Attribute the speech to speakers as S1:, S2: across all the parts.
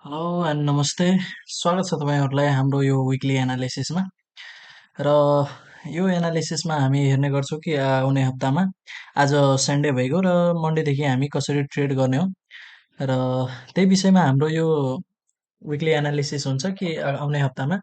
S1: Hello and नमस्ते। स्वागत छ तपाईँहरूलाई हाम्रो यो विकली एनालिसिसमा। र यो एनालिसिसमा हामी हेर्ने गर्छौँ कि आउने हप्तामा आज सन्डे भइगयो र मन्डेदेखि हामी कसरी ट्रेड गर्ने हो र त्यही विषयमा हाम्रो यो विकली एनालिसिस हुन्छ कि आउने हप्तामा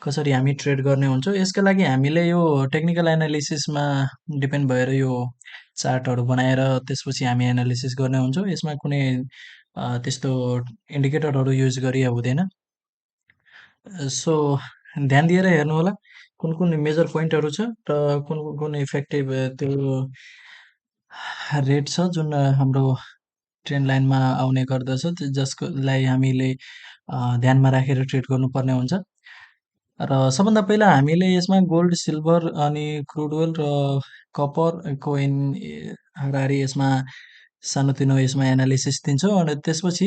S1: कसरी हामी ट्रेड गर्ने हुन्छौँ। यसका लागि हामीले यो टेक्निकल एनालिसिसमा डिपेन्ड भएर यो चार्टहरू बनाएर त्यसपछि हामी एनालिसिस गर्ने हुन्छौँ। यसमा कुनै त्यस्तो इन्डिकेटरहरू युज गरी हुँदैन। सो ध्यान दिएर हेर्नु होला कुन कुन मेजर पोइन्टहरू छ र कुन कुन इफेक्टिभ त्यो रेट छ जुन हाम्रो ट्रेन्ड लाइनमा आउने गर्दछ जसकोलाई हामीले ध्यानमा राखेर ट्रेड गर्नुपर्ने हुन्छ। र सबभन्दा पहिला हामीले यसमा गोल्ड, सिल्भर अनि क्रुड ओइल र कपरको हाराहारी यसमा सानोतिनो यसमा एनालिसिस दिन्छौँ अनि त्यसपछि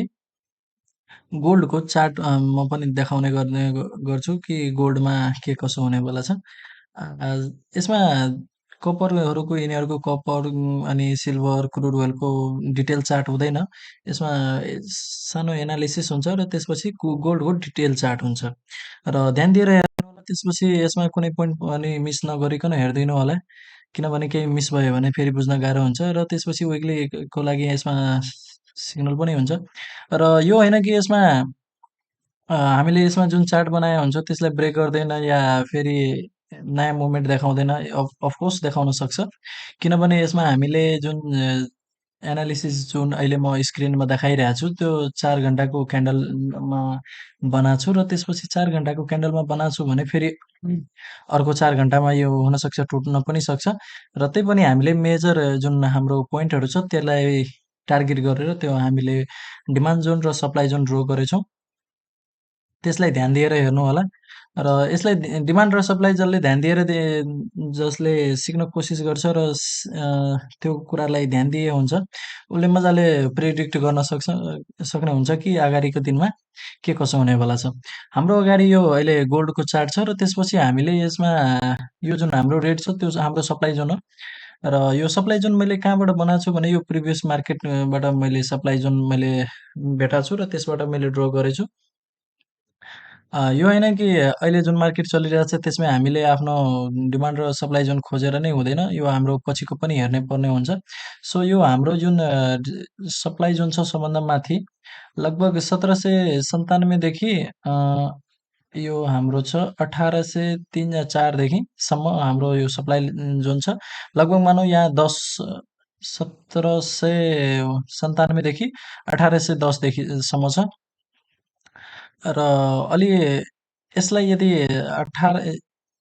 S1: गोल्डको चार्ट म पनि देखाउने गर्छु कि गोल्डमा के कसो हुनेवाला छ। यसमा कपरहरूको यिनीहरूको कपर अनि सिल्भर, क्रुड ओइलको डिटेल चार्ट हुँदैन। यसमा सानो एनालिसिस हुन्छ र त्यसपछि गोल्डको डिटेल चार्ट हुन्छ। र ध्यान दिएर हेर्नु होला त्यसपछि यसमा कुनै पोइन्ट पनि मिस नगरिकन हेरिदिनु होला। किनभने केही मिस भयो भने फेरि बुझ्न गाह्रो हुन्छ र त्यसपछि विकलीको लागि यसमा सिग्नल पनि हुन्छ। र यो होइन कि यसमा हामीले यसमा जुन चार्ट बनाएको हुन्छ त्यसलाई ब्रेक गर्दैन या फेरि नयाँ मुभमेन्ट देखाउँदैन। अफकोर्स देखाउन सक्छ। किनभने यसमा हामीले जुन एनालिसिस जुन अहिले म स्क्रिनमा देखाइरहेको छु त्यो 4 घन्टाको क्यान्डलमा बनाएको छु र त्यसपछि 4 घन्टाको क्यान्डलमा बनाएको छु भने फेरि अर्को 4 घन्टामा यो हुनसक्छ टुट्न पनि सक्छ। र त्यही पनि हामीले मेजर जुन हाम्रो पोइन्टहरू छ त्यसलाई टार्गेट गरेर त्यो हामीले डिमान्ड जोन र सप्लाई जोन ड्र गरेछौँ। त्यसलाई ध्यान दिएर हेर्नु होला र यसलाई डिमान्ड र सप्लाई जसले ध्यान दिएर जसले सिक्न कोसिस गर्छ र त्यो कुरालाई ध्यान दिए हुन्छ उसले मजाले प्रेडिक्ट गर्न सक्ने हुन्छ कि अगाडिको दिनमा के कसो हुनेवाला छ। हाम्रो अगाडि यो अहिले गोल्डको चार्ट छ र त्यसपछि हामीले यसमा यो जुन हाम्रो रेट छ त्यो हाम्रो सप्लाई जोन हो। र यो सप्लाई जोन मैले कहाँबाट बनाएको छु भने यो प्रिभियस मार्केटबाट मैले सप्लाई जोन मैले भेटाएको छु र त्यसबाट मैले ड्र गरेछु। यो होइन कि अहिले जुन मार्केट चलिरहेको छ त्यसमै हामीले आफ्नो डिमान्ड र सप्लाई जोन खोजेर नै हुँदैन। यो हाम्रो पछिको पनि हेर्ने पर्ने हुन्छ। सो यो हाम्रो जुन सप्लाई जोन छ सबभन्दा माथि लगभग 1797 देखि यो हाम्रो छ 1803 या 4 देखि सम्म हाम्रो यो सप्लाई जोन छ। लगभग मानौँ यहाँ 1797 देखि 1810 देखि सम्म छ। र अलि यसलाई यदि 18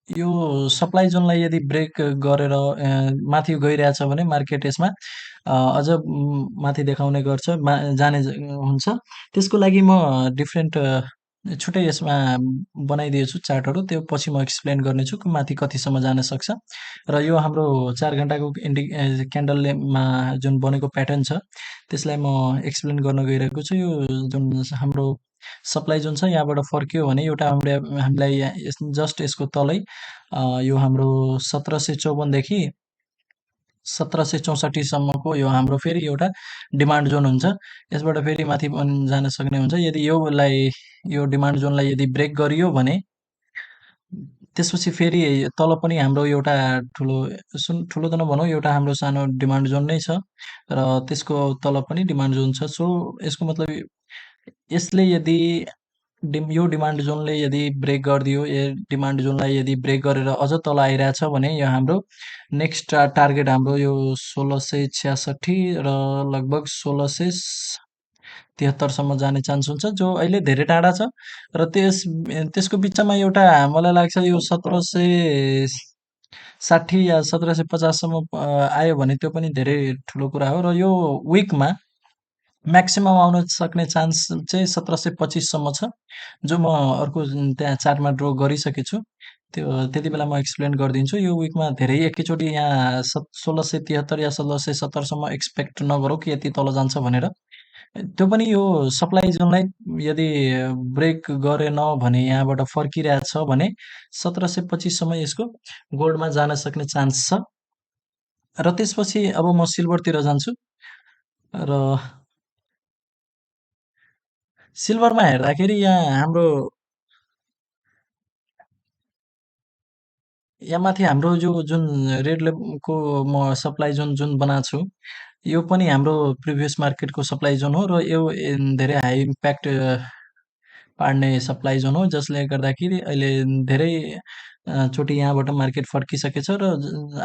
S1: यो सप्लाई जोनलाई यदि ब्रेक गरेर माथि गइरहेछ भने मार्केट यसमा अझ माथि देखाउने गर्छ हुन्छ। त्यसको लागि म डिफ्रेन्ट छुट्टै यसमा बनाइदिएछु चार्टहरू त्यो पछि म एक्सप्लेन गर्नेछु कि माथि कतिसम्म जान सक्छ। र यो हाम्रो 4 घन्टाको क्यान्डलमा जुन बनेको प्याटर्न छ त्यसलाई म एक्सप्लेन गर्न गइरहेको छु। यो जुन हाम्रो सप्लाई जुन छ यहाँबाट फर्कियो भने एउटा हामीलाई जस्ट यसको तलै यो हाम्रो 1754 देखि 1764 सम्मको यो हाम्रो फेरि एउटा डिमान्ड जोन हुन्छ। यसबाट फेरि माथि पनि जान सक्ने हुन्छ। यदि यो डिमान्ड जोनलाई यदि ब्रेक गरियो भने त्यसपछि फेरि तल पनि हाम्रो एउटा ठुलो त नभनौँ एउटा हाम्रो सानो डिमान्ड जोन नै छ र त्यसको तल पनि डिमान्ड जोन छ। सो यसको मतलब यसले यदि यो डिमान्ड जोनले यदि ब्रेक गरिदियो डिमान्ड जोनलाई यदि ब्रेक गरेर अझ तल आइरहेछ भने यो हाम्रो नेक्स्ट टार्गेट हाम्रो यो 1666 र लगभग 1673 सम्म जाने चान्स हुन्छ जो अहिले धेरै टाढा छ। र त्यसको बिचमा एउटा मलाई लाग्छ यो 1760 या 1750 सम्म आयो भने त्यो पनि धेरै ठुलो कुरा हो। र यो विकमा म्याक्सिमम आउन सक्ने चान्स चाहिँ 1725 सम्म छ जो म अर्को त्यहाँ चार्टमा ड्र गरिसकेको छु। त्यति बेला म एक्सप्लेन गरिदिन्छु। यो विकमा धेरै एकैचोटि यहाँ 1673 या 1670 सम्म एक्सपेक्ट नगरौँ कि यति तल जान्छ भनेर। त्यो पनि यो सप्लाई जोनलाई यदि ब्रेक गरेन भने यहाँबाट फर्किरहेछ भने 1725 सम्म यसको गोल्डमा जान सक्ने चान्स छ। र त्यसपछि अब म सिल्भरतिर जान्छु। र सिल्भरमा हेर्दाखेरि यहाँ माथि हाम्रो जो जुन रेड लेभलको म सप्लाई जोन जुन बनाएको छु, यो पनि हाम्रो प्रिभियस मार्केटको सप्लाई जोन हो र यो धेरै हाई इम्प्याक्ट पार्ने सप्लाई जोन हो जसले गर्दाखेरि अहिले धेरै चोटि यहाँबाट मार्केट फर्किसकेछ र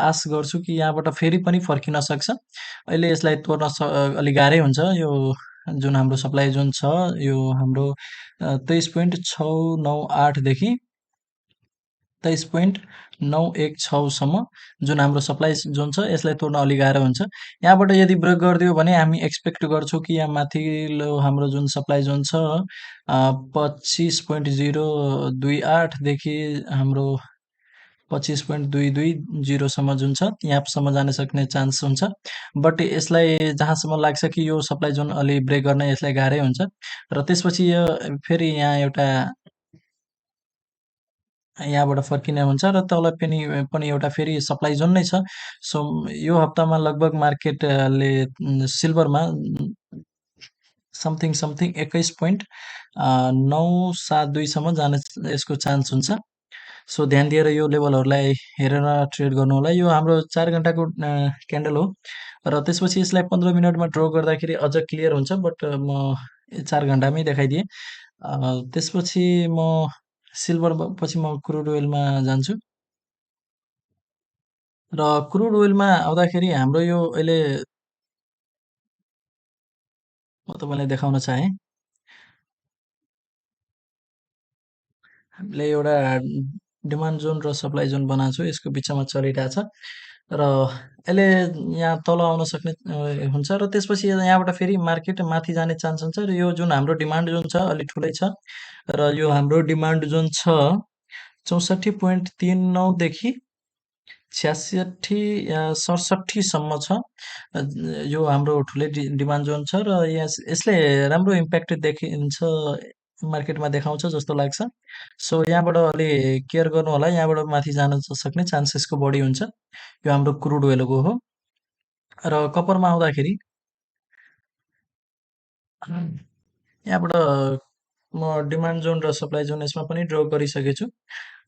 S1: आश गर्छु कि यहाँबाट फेरि पनि फर्किन सक्छ। अहिले यसलाई तोड्न अलि गाह्रै हुन्छ। यो जुन हाम्रो सप्लाई जोन छ यो हाम्रो 23.698 देखि 23.916 सम्म जुन हाम्रो सप्लाई जोन छ यसलाई तोड्न अलि गाह्रो हुन्छ। यहाँबाट यदि ब्रेक गरिदियो भने हामी एक्सपेक्ट गर्छौँ कि यहाँ माथिल्लो हाम्रो जुन सप्लाई जोन छ 25.028 देखि हाम्रो 25.220 सम्म जुन छ यहाँसम्म जान सक्ने चान्स हुन्छ। बट यसलाई जहाँसम्म लाग्छ कि यो सप्लाई जोन अलि ब्रेक गर्न यसलाई गाह्रै हुन्छ र त्यसपछि यो फेरि यहाँ एउटा यहाँबाट फर्किने हुन्छ र तल पनि पनि एउटा फेरि सप्लाई जोन नै छ। सो यो हप्तामा लगभग मार्केटले सिल्भरमा समथिङ समथिङ 21.972 सम्म जान यसको चान्स हुन्छ। सो ध्यान दिएर यो लेभलहरूलाई हेरेर ट्रेड गर्नु होला। यो हाम्रो 4 घण्टाको क्यान्डल हो र त्यसपछि यसलाई 15 मिनटमा ड्र गर्दाखेरि अझ क्लियर हुन्छ बट म 4 घण्टामै देखाइदिएँ। त्यसपछि म सिल्भर पछि म क्रुड ओइलमा जान्छु र क्रुड ओइलमा आउँदाखेरि हाम्रो यो अहिले म तपाईँलाई देखाउन चाहेँ। हामीले एउटा डिमान्ड जोन र सप्लाई जोन बनाएको छु यसको बिचमा चलिरहेछ र यसले यहाँ तल आउन सक्ने हुन्छ र त्यसपछि यहाँबाट फेरि मार्केट माथि जाने चान्स हुन्छ र यो जुन हाम्रो डिमान्ड जोन छ अलि ठुलै छ र यो हाम्रो डिमान्ड जोन छ 64.39 देखि 66 या 67 सम्म छ। अ, यो हाम्रो ठुलै डिमान्ड जोन छ र यसले राम्रो इम्प्याक्ट देखिन्छ मार्केटमा देखाउँछ जस्तो लाग्छ। सो यहाँबाट अलि केयर गर्नु होला। यहाँबाट माथि जान सक्ने चान्सेसको बढी हुन्छ। यो हाम्रो क्रुड ओइलको हो र कपरमा आउँदाखेरि यहाँबाट म डिमान्ड जोन र सप्लाई जोन यसमा पनि ड्र गरिसकेको छु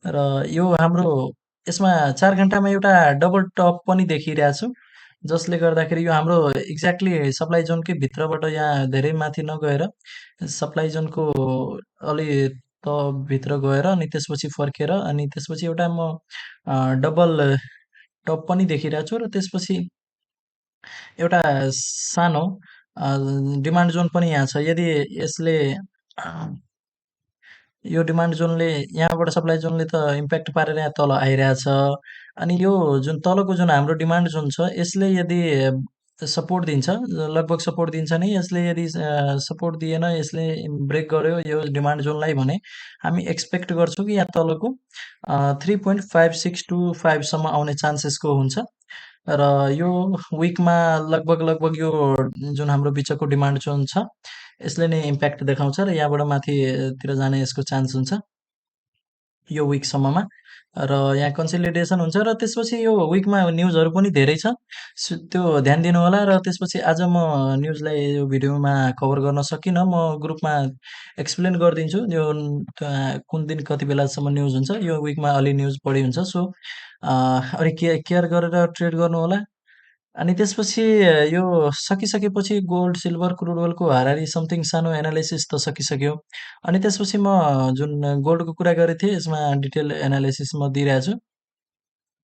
S1: र यो हाम्रो यसमा 4 घण्टामा एउटा डबल टप पनि देखिरहेको छु जसले गर्दाखेरि यो हाम्रो एक्ज्याक्टली सप्लाई जोनकै भित्रबाट यहाँ धेरै माथि नगएर सप्लाई जोनको अलि भित्र गएर अनि त्यसपछि फर्केर अनि त्यसपछि एउटा म डबल टप पनि देखिरहेको छु र त्यसपछि एउटा सानो डिमान्ड जोन पनि यहाँ छ। यदि यसले यो डिमान्ड जोनले यहाँबाट सप्लाई जोनले त इम्प्याक्ट पारेर यहाँ तल आइरहेछ। अनि यो जुन तलको जुन हाम्रो डिमान्ड जोन छ यसले यदि सपोर्ट दिन्छ लगभग सपोर्ट दिन्छ नै यसले यदि सपोर्ट दिएन यसले ब्रेक गर्यो यो डिमान्ड जोनलाई भने हामी एक्सपेक्ट गर्छौँ कि यहाँ तलको 3.5625 सम्म आउने चान्सेसको हुन्छ र यो विकमा लगभग लगभग यो जुन हाम्रो बिचको डिमान्ड जोन छ यसले नै इम्प्याक्ट देखाउँछ र यहाँबाट माथितिर जाने यसको चान्स हुन्छ यो विकसम्ममा र यहाँ कन्सोलिडेसन हुन्छ र त्यसपछि यो विकमा न्युजहरू पनि धेरै छ। त्यो ध्यान दिनु होला र त्यसपछि आज म न्युजलाई यो भिडियोमा कभर गर्न सकिनँ। म ग्रुपमा एक्सप्लेन गरिदिन्छु यो कुन दिन कति बेलासम्म न्युज हुन्छ। यो विकमा अलि न्युज बढी हुन्छ सो अलि केयर गरेर ट्रेड गर्नु होला। अनि त्यसपछि यो सकिसकेपछि गोल्ड, सिल्भर, क्रुड ओइलको हाराहारी समथिङ सानो एनालिसिस त सकिसक्यो। अनि त्यसपछि म जुन गोल्डको कुरा गरेको थिएँ यसमा डिटेल एनालिसिस म दिइरहेको छु।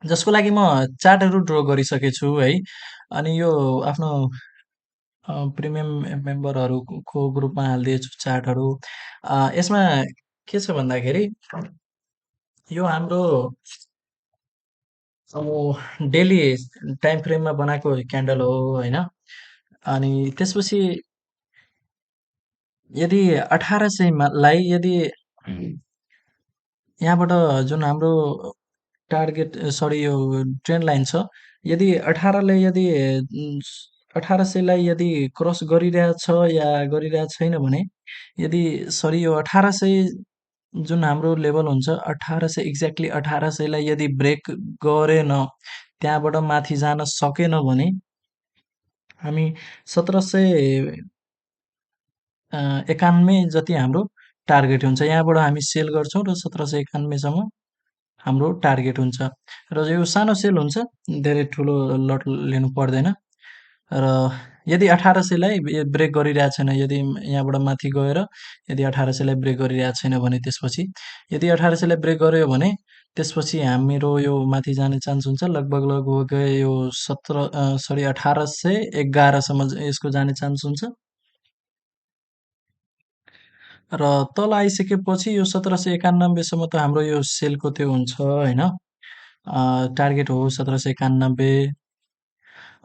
S1: जसको लागि म चार्टहरू ड्र गरिसकेको छु है। अनि यो आफ्नो प्रिमियम मेम्बरहरूको ग्रुपमा हालिदिएछु चार्टहरू। यसमा के छ भन्दाखेरि यो हाम्रो डेली टाइम फ्रेममा बनाएको क्यान्डल हो होइन। अनि त्यसपछि यदि 1800 लाई यदि यहाँबाट जुन हाम्रो टार्गेट सरी यो ट्रेन्ड लाइन छ यदि 18 ले यदि 1800 लाई यदि क्रस गरिरहेछ या गरिरहेको छैन भने यदि सरी यो 1800 जुन हाम्रो लेभल हुन्छ 1800 एक्ज्याक्टली 1800 लाई यदि ब्रेक गरेन त्यहाँबाट माथि जान सकेन भने हामी 1700 91 जति हाम्रो टार्गेट हुन्छ। यहाँबाट हामी सेल गर्छौँ र 1791 सम्म हाम्रो टार्गेट हुन्छ र यो सानो सेल हुन्छ, धेरै ठुलो लट लिनु पर्दैन र यदि 1800 लाई ब्रेक गरिरहेको छैन, यदि यहाँबाट माथि गएर यदि 1800 लाई ब्रेक गरिरहेको छैन भने त्यसपछि यदि 1800 लाई ब्रेक गर्यो भने त्यसपछि हाम्रो यो माथि जाने चान्स हुन्छ लगभग यो 1811 सम्म यसको जाने चान्स हुन्छ र तल आइसकेपछि यो 1791 सम्म त हाम्रो यो सेलको त्यो हुन्छ होइन, टार्गेट हो 1791।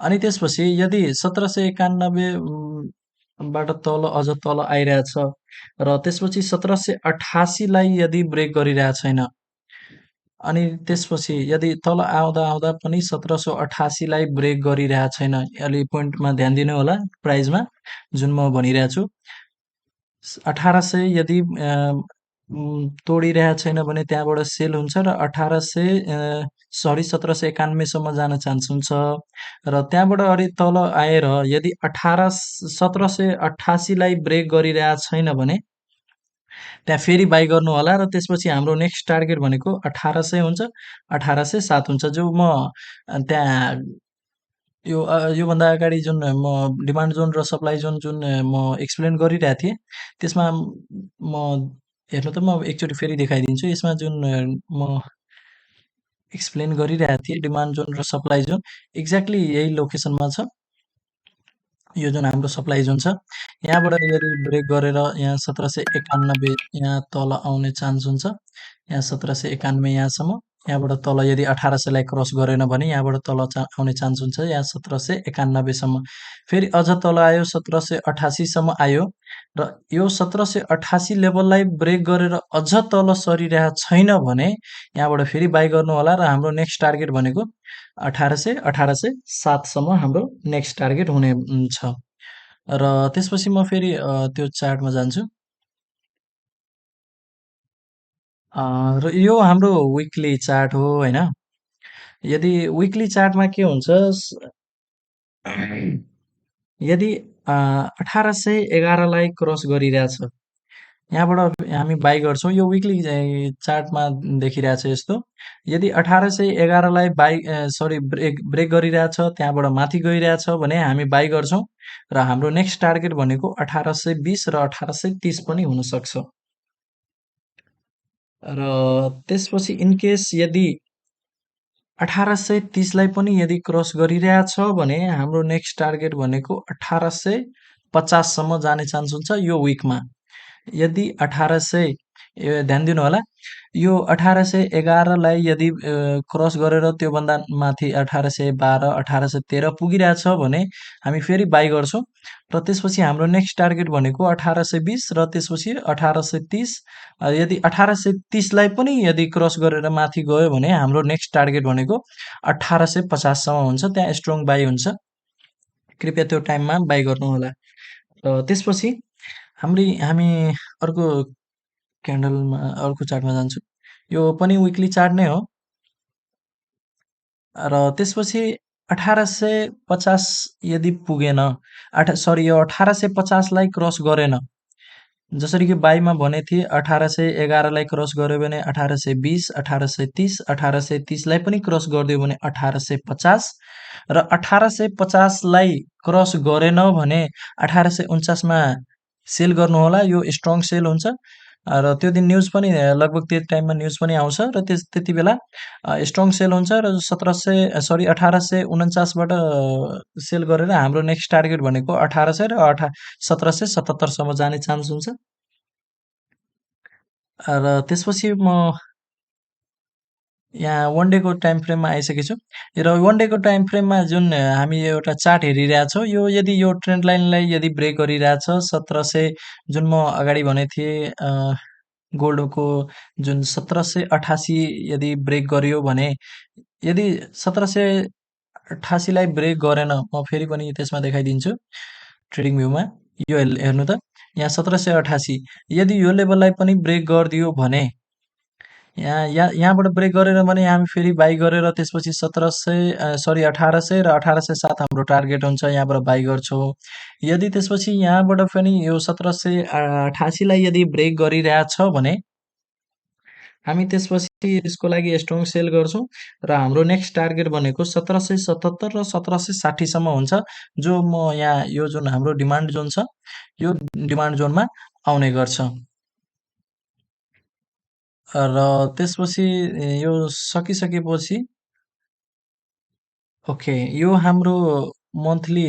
S1: अनि त्यसपछि यदि 1791 बाट तल अझ तल आइरहेछ र त्यसपछि 1788 लाई यदि ब्रेक गरिरहेको छैन अनि त्यसपछि यदि तल आउँदा आउँदा पनि 1788 लाई ब्रेक गरिरहेको छैन, अलि पोइन्टमा ध्यान दिनु होला प्राइजमा जुन म भनिरहेको छु। 1800 यदि तोडिरहेको छैन भने त्यहाँबाट सेल हुन्छ र 1791 सम्म जान चान्स हुन्छ र त्यहाँबाट अलि तल आएर यदि 1788 लाई ब्रेक गरिरहेको छैन भने त्यहाँ फेरि बाई गर्नु होला र त्यसपछि हाम्रो नेक्स्ट टार्गेट भनेको 1800 हुन्छ, 1807 हुन्छ। जो म त्यहाँ योभन्दा अगाडि जुन म डिमान्ड जोन र सप्लाई जोन जुन म एक्सप्लेन गरिरहेको थिएँ त्यसमा म हेर्नु त म एकचोटि फेरि देखाइदिन्छु। यसमा जुन म एक्सप्लेन गरिरहेको थिएँ डिमान्ड जोन र सप्लाई जोन एक्ज्याक्टली यही लोकेसनमा छ। यो जुन हाम्रो सप्लाई जोन छ यहाँबाट यदि ब्रेक गरेर यहाँ 1791 यहाँ तल आउने चान्स हुन्छ, यहाँ 1791 यहाँसम्म, यहाँबाट तल यदि 1800 लाई क्रस गरेन भने यहाँबाट तल आउने चान्स हुन्छ यहाँ 1791 सम्म। फेरि अझ तल आयो 1788 सम्म आयो र यो 1788 लेभललाई ब्रेक गरेर अझ तल सरिरहेको छैन भने यहाँबाट फेरि बाई गर्नु होला र हाम्रो नेक्स्ट टार्गेट भनेको 1807 सम्म हाम्रो नेक्स्ट टार्गेट हुने छ। र त्यसपछि म फेरि त्यो चार्टमा जान्छु। र यो हाम्रो विकली चार्ट हो होइन। यदि विकली चार्टमा के हुन्छ यदि 1811 लाई क्रस गरिरहेछ यहाँबाट हामी बाई गर्छौँ, यो विकली चार्टमा देखिरहेछ यस्तो। यदि 1811 लाई ब्रेक गरिरहेछ त्यहाँबाट माथि गइरहेछ भने हामी बाई गर्छौँ र हाम्रो नेक्स्ट टार्गेट भनेको 1820 र 1830 पनि हुनसक्छ। र त्यसपछि इनकेस यदि 1830 लाई पनि यदि क्रस गरिरहेछ भने हाम्रो नेक्स्ट टार्गेट भनेको 1850 सम्म जाने चान्स हुन्छ यो विकमा। यदि 1800 ध्यान दिनु होला, यो 1811 लाई यदि क्रस गरेर त्योभन्दा माथि 1812 1813 पुगिरहेछ भने हामी फेरि बाई गर्छौँ र त्यसपछि हाम्रो नेक्स्ट टार्गेट भनेको 1820 र त्यसपछि 1830। यदि 1830 लाई पनि यदि क्रस गरेर माथि गयो भने हाम्रो नेक्स्ट टार्गेट भनेको 1850 सम्म हुन्छ, त्यहाँ स्ट्रङ बाई हुन्छ। कृपया त्यो टाइममा बाई गर्नु होला। र त्यसपछि हामी अर्को क्यान्डलमा अर्को चार्टमा जान्छु। यो पनि विकली चार्ट नै हो र त्यसपछि 1850 यदि पुगेन यो 1850 लाई क्रस गरेन, जसरी कि बाईमा भने थिए 1811 लाई क्रस गर्यो भने 1820 1830 1830 लाई पनि क्रस गरिदियो भने 1850 र 1850 लाई क्रस गरेन भने 1849 मा सेल गर्नु होला। यो स्ट्रङ सेल हुन्छ र त्यो दिन न्युज पनि लगभग त्यो टाइममा न्युज पनि आउँछ र त्यति बेला स्ट्रङ सेल हुन्छ र 1849 बाट सेल गरेर हाम्रो नेक्स्ट टार्गेट भनेको 1800 र 1777 सम्म जाने चान्स हुन्छ। र त्यसपछि म यहाँ वान डेको टाइम फ्रेममा आइसकेको छु र वान डेको टाइम फ्रेममा जुन हामी एउटा चार्ट हेरिरहेछौँ यो यदि यो ट्रेन्ड लाइनलाई यदि ब्रेक गरिरहेछ 1700 जुन म अगाडि भनेको थिएँ गोल्डको जुन 1788 यदि ब्रेक गर्यो भने यदि 1788 लाई ब्रेक गरेन, म फेरि पनि त्यसमा देखाइदिन्छु ट्रेडिङ भ्यूमा। यो हेर्नु त यहाँ 1788 यदि यो लेभललाई पनि ब्रेक गरिदियो भने यहाँबाट ब्रेक गरेर भने हामी फेरि बाई गरेर त्यसपछि 1800 र 1807 हाम्रो टार्गेट हुन्छ, यहाँबाट बाई गर्छौँ। यदि त्यसपछि यहाँबाट पनि यो 1788 लाई यदि ब्रेक गरिरहेछ भने हामी त्यसपछि यसको लागि स्ट्रङ सेल गर्छौँ र हाम्रो नेक्स्ट टार्गेट भनेको 1777 र 1760 सम्म हुन्छ, जो म यहाँ यो जुन हाम्रो डिमान्ड जोन छ, यो डिमान्ड जोनमा आउने गर्छ। र त्यसपछि यो सकिसकेपछि ओके, यो हाम्रो मन्थली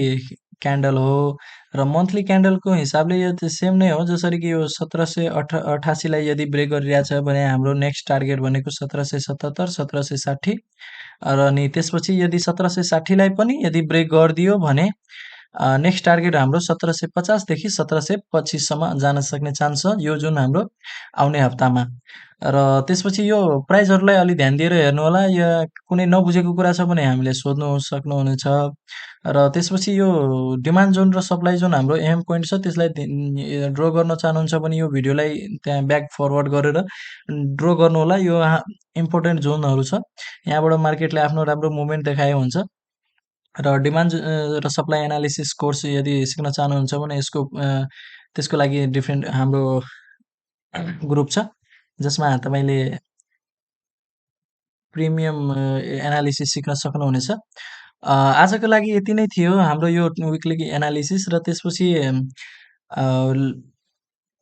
S1: क्यान्डल हो र मन्थली क्यान्डलको हिसाबले यो त सेम नै हो, जसरी कि यो 1788 लाई यदि ब्रेक गरिरहेछ भने हाम्रो नेक्स्ट टार्गेट भनेको 1777, 1760 र अनि त्यसपछि यदि 1760 लाई पनि यदि ब्रेक गरिदियो भने नेक्स्ट टार्गेट हाम्रो 1750 देखि 1725 सम्म जान सक्ने चान्स छ, यो जुन हाम्रो आउने हप्तामा। र त्यसपछि यो प्राइजहरूलाई अलि ध्यान दिएर हेर्नु होला, या कुनै नबुझेको कुरा छ भने हामीले सोध्नु सक्नुहुनेछ। र त्यसपछि यो डिमान्ड जोन र सप्लाई जोन हाम्रो एम पोइन्ट छ, त्यसलाई ड्र गर्न चाहनुहुन्छ भने यो भिडियोलाई त्यहाँ ब्याक फरवर्ड गरेर ड्र गर्नु होला। यो इम्पोर्टेन्ट जोनहरू छ, यहाँबाट मार्केटले आफ्नो राम्रो मुभमेन्ट देखाएको हुन्छ। र डिमान्ड र सप्लाई एनालिसिस कोर्स यदि सिक्न चाहनुहुन्छ भने त्यसको लागि डिफ्रेन्ट हाम्रो ग्रुप छ, जसमा तपाईँले प्रिमियम एनालिसिस सिक्न सक्नुहुनेछ। आजको लागि यति नै थियो हाम्रो यो विकली एनालिसिस। र त्यसपछि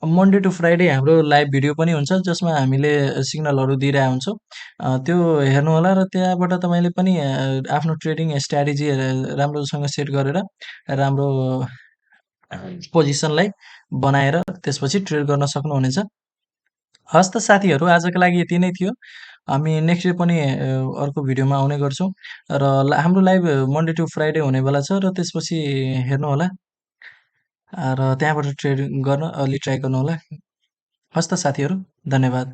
S1: मन्डे टु फ्राइडे हाम्रो लाइभ भिडियो पनि हुन्छ, जसमा हामीले सिग्नलहरू दिइरहेको हुन्छौँ। त्यो हेर्नु होला र त्यहाँबाट तपाईँले पनि आफ्नो ट्रेडिङ स्ट्राटेजी राम्रोसँग सेट गरेर राम्रो पोजिसनलाई बनाएर त्यसपछि ट्रेड गर्न सक्नुहुनेछ। हस् त साथीहरू, आजको लागि यति नै थियो। हामी नेक्स्ट डे पनि अर्को भिडियोमा आउने गर्छौँ र हाम्रो लाइभ मन्डे टु फ्राइडे हुनेवाला छ, र त्यसपछि हेर्नुहोला र त्यहाँबाट ट्रेड गर्न अलि ट्राई गर्नुहोला। हस् त साथीहरू, धन्यवाद।